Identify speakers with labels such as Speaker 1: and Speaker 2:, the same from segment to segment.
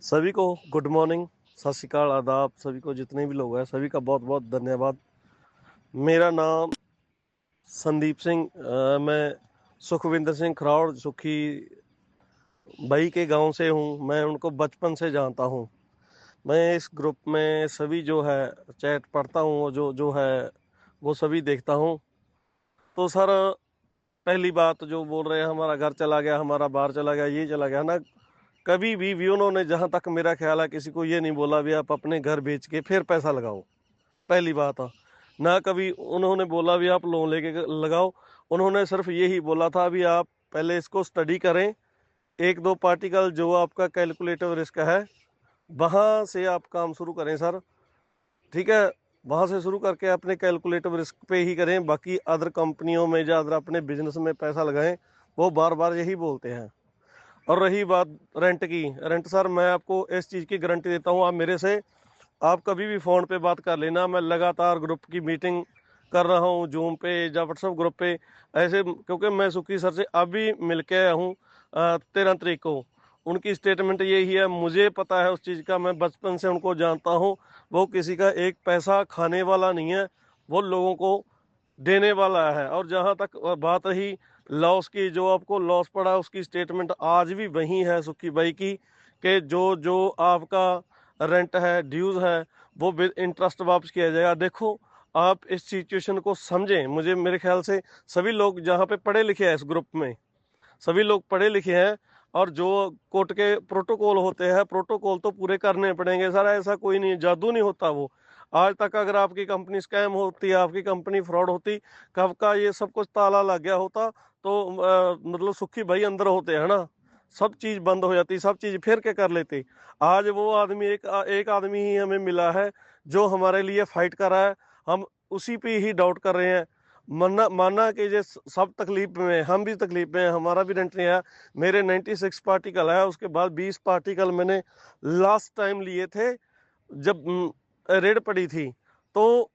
Speaker 1: सभी को good morning, सत श्री अकाल, आदाब। सभी को जितने भी लोग हैं सभी का बहुत बहुत धन्यवाद। मेरा नाम संदीप सिंह, मैं सुखविंदर सिंह खरौड़ सुखी भाई के गांव से हूं। मैं उनको बचपन से जानता हूं। मैं इस ग्रुप में सभी जो है चैट पढ़ता हूं, जो जो है वो सभी देखता हूं। तो सर, पहली बात जो बोल रहे हैं हमारा घर चला गया, हमारा बाहर चला गया, ये चला गया ना, कभी भी उन्होंने जहां तक मेरा ख्याल है किसी को ये नहीं बोला भी आप अपने घर बेच के फिर पैसा लगाओ। पहली बात है, ना कभी उन्होंने बोला भी आप लोन लेके लगाओ। उन्होंने सिर्फ यही बोला था भी आप पहले इसको स्टडी करें, एक दो पार्टिकल जो आपका कैलकुलेटिव रिस्क है वहां से आप काम शुरू करें सर। ठीक है, वहां से शुरू करके अपने कैलकुलेटिव रिस्क पे ही करें, बाकी अदर कंपनियों में या अदर अपने बिजनेस में पैसा लगाएं। वो बार बार यही बोलते हैं। और रही बात रेंट की, रेंट सर मैं आपको इस चीज़ की गारंटी देता हूँ, आप मेरे से आप कभी भी फ़ोन पे बात कर लेना। मैं लगातार ग्रुप की मीटिंग कर रहा हूँ, जूम पे या व्हाट्सएप ग्रुप पे ऐसे, क्योंकि मैं सुखी सर से अभी मिल के आया हूँ 13 तारीख को। उनकी स्टेटमेंट यही है, मुझे पता है उस चीज़ का, मैं बचपन से उनको जानता हूँ। वो किसी का एक पैसा खाने वाला नहीं है, वो लोगों को देने वाला है। और जहाँ तक बात रही लॉस की, जो आपको लॉस पड़ा उसकी स्टेटमेंट आज भी वही है सुखी भाई की, कि जो जो आपका रेंट है, ड्यूज है, वो विद इंटरेस्ट वापस किया जाएगा। देखो, आप इस सिचुएशन को समझें। मुझे मेरे ख्याल से सभी लोग जहाँ पे पढ़े लिखे हैं इस ग्रुप में, सभी लोग पढ़े लिखे हैं। और जो कोर्ट के प्रोटोकॉल होते हैं, प्रोटोकॉल तो पूरे करने पड़ेंगे सर। ऐसा कोई नहीं, जादू नहीं होता वो। आज तक अगर आपकी कंपनी स्कैम होती, आपकी कंपनी फ्रॉड होती, कब का ये सब कुछ ताला लग गया होता, तो मतलब सुखी भाई अंदर होते हैं ना, सब चीज बंद हो जाती, सब चीज फिर के कर लेते। आज वो आदमी एक आदमी ही हमें मिला है जो हमारे लिए फाइट कर रहा है। हम उसी पे ही डाउट कर रहे हैं। माना माना कि ये सब तकलीफ में हैं, हम भी तकलीफ में हैं, हमारा भी रेंट नहीं आया। मेरे 96 पार्टिकल है, उसके बाद 20 पार्टिकल मैंने लास्ट टाइम लिए थे जब रेड पड़ी थी। तो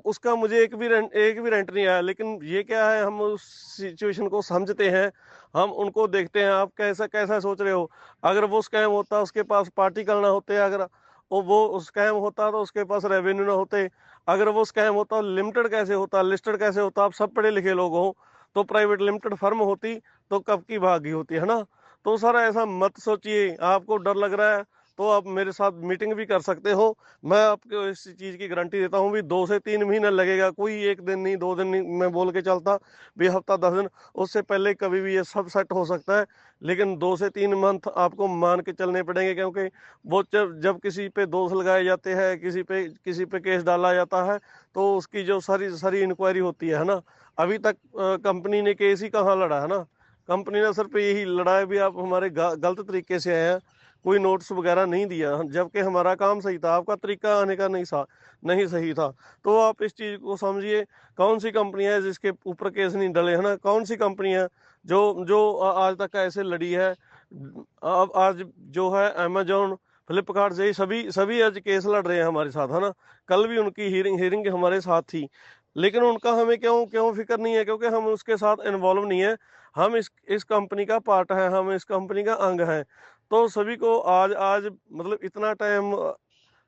Speaker 1: उसका मुझे एक भी रेंट नहीं आया। लेकिन ये क्या है, हम उस सिचुएशन को समझते हैं, हम उनको देखते हैं। आप कैसा कैसा सोच रहे हो? अगर वो स्कैम होता, उसके पास पार्टिकल ना होते, अगर वो स्कैम होता तो उसके पास रेवेन्यू ना होते, अगर वो स्कैम होता लिमिटेड कैसे होता, लिस्टेड कैसे होता? आप सब पढ़े लिखे लोग हो, तो प्राइवेट लिमिटेड फर्म होती तो कब की भागी होती है ना। तो सर ऐसा मत सोचिए। आपको डर लग रहा है तो आप मेरे साथ मीटिंग भी कर सकते हो। मैं आपको इस चीज की गारंटी देता हूँ भी 2 से 3 महीने लगेगा, कोई एक दिन नहीं, 2 दिन नहीं मैं बोल के चलता भी, हफ्ता 10 दिन, उससे पहले कभी भी ये सब सेट हो सकता है। लेकिन 2 से 3 मंथ आपको मान के चलने पड़ेंगे, क्योंकि वो जब जब किसी पे दोष लगाए जाते हैं, किसी पे केस डाला जाता है, तो उसकी जो सारी सारी इंक्वायरी होती है ना। अभी तक कंपनी ने केस ही कहाँ लड़ा है ना। कंपनी ने सिर्फ यही लड़ा है भी आप हमारे गलत तरीके से आए हैं, कोई नोट्स वगैरह नहीं दिया, जबकि हमारा काम सही था, आपका तरीका आने का नहीं सही था। तो आप इस चीज को समझिए। कौन सी कंपनी है जिसके ऊपर केस नहीं डले, है ना? कौन सी कंपनी है जो जो आज तक ऐसे लड़ी है? अब आज जो है अमेजोन, फ्लिपकार्ट से ही सभी सभी आज केस लड़ रहे हैं हमारे साथ, है ना। कल भी उनकी हीरिंग हमारे साथ थी। लेकिन उनका हमें क्यों क्यों फिक्र नहीं है? क्योंकि हम उसके साथ इन्वॉल्व नहीं है। हम इस कंपनी का पार्ट है, हम इस कंपनी का अंग है। तो सभी को आज आज मतलब इतना टाइम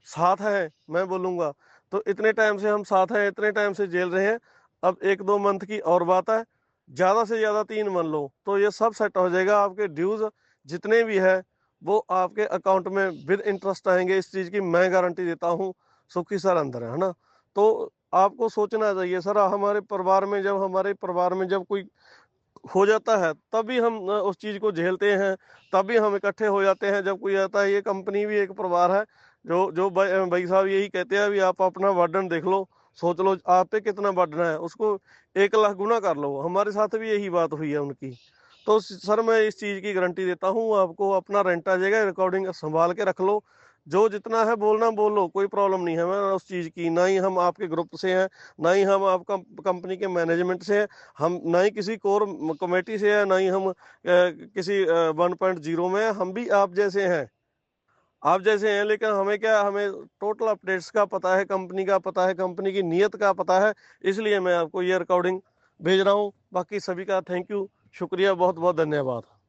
Speaker 1: साथ है, मैं बोलूंगा तो इतने टाइम से हम साथ हैं, इतने टाइम से झेल रहे हैं। अब 1-2 मंथ की और बात है, ज्यादा से ज्यादा 3 मान लो तो ये सब सेट हो जाएगा। आपके ड्यूज जितने भी है वो आपके अकाउंट में विद इंटरेस्ट आएंगे, इस चीज की मैं गारंटी देता हूँ। सुखी सर अंदर है ना। तो आपको सोचना चाहिए सर। हमारे परिवार में जब कोई हो जाता है तभी हम उस चीज को झेलते हैं, तभी हम इकट्ठे हो जाते हैं जब कोई आता है। ये कंपनी भी एक परिवार है। जो जो भाई साहब यही कहते हैं भी आप अपना बर्डन देख लो, सोच लो आप पे कितना बर्डन है, उसको 1 लाख गुना कर लो। हमारे साथ भी यही बात हुई है उनकी। तो सर मैं इस चीज की गारंटी देता हूँ, आपको अपना रेंट आ जाएगा। रिकॉर्डिंग संभाल के रख लो, जो जितना है बोलना बोलो, कोई प्रॉब्लम नहीं है मैं उस चीज की। ना ही हम आपके ग्रुप से हैं, ना ही हम आपका कंपनी के मैनेजमेंट से हैं, हम ना ही किसी कोर कमेटी से है, ना ही हम किसी 1.0 में हैं। हम भी आप जैसे हैं, आप जैसे हैं। लेकिन हमें क्या, हमें टोटल अपडेट्स का पता है, कंपनी का पता है, कंपनी की नीयत का पता है। इसलिए मैं आपको ये रिकॉर्डिंग भेज रहा हूँ। बाकी सभी का थैंक यू, शुक्रिया, बहुत बहुत धन्यवाद।